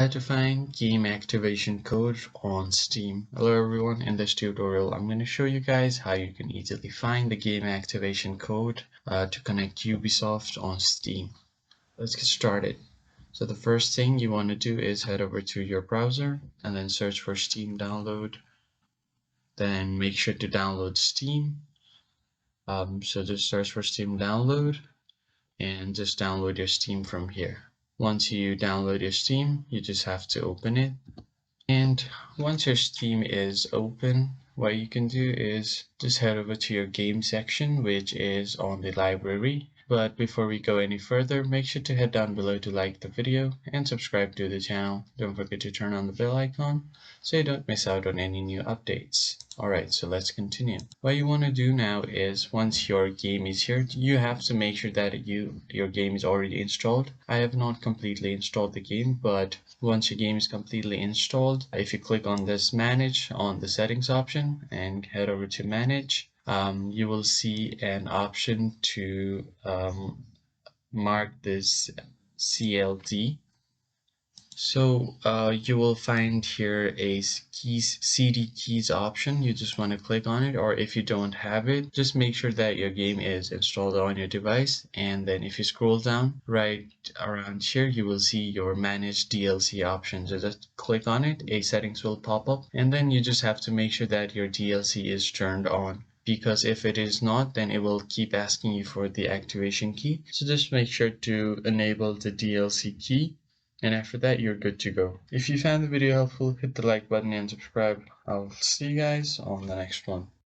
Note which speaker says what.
Speaker 1: How to find game activation code on Steam. Hello everyone, in this tutorial I'm going to show you guys how you can easily find the game activation code to connect Ubisoft on Steam. Let's get started. So the first thing you want to do is head over to your browser and then search for Steam download. Then make sure to download Steam. So just search for Steam download and just download your Steam from here. Once you download your Steam, you just have to open it. And once your Steam is open, what you can do is just head over to your game section, which is on the library. But before we go any further, make sure to head down below to like the video and subscribe to the channel. Don't forget to turn on the bell icon so you don't miss out on any new updates. Alright, so let's continue. What you want to do now is once your game is here, you have to make sure that your game is already installed. I have not completely installed the game, but once your game is completely installed, if you click on this manage on the settings option and head over to manage, you will see an option to mark this CLD. So you will find here a CD keys option. You just want to click on it, or if you don't have it, just make sure that your game is installed on your device. And then if you scroll down right around here, you will see your manage DLC option. So just click on it, a settings will pop up, and then you just have to make sure that your DLC is turned on, because if it is not, then it will keep asking you for the activation key. So just make sure to enable the DLC key, and after that you're good to go. If you found the video helpful, hit the like button and subscribe. I'll see you guys on the next one.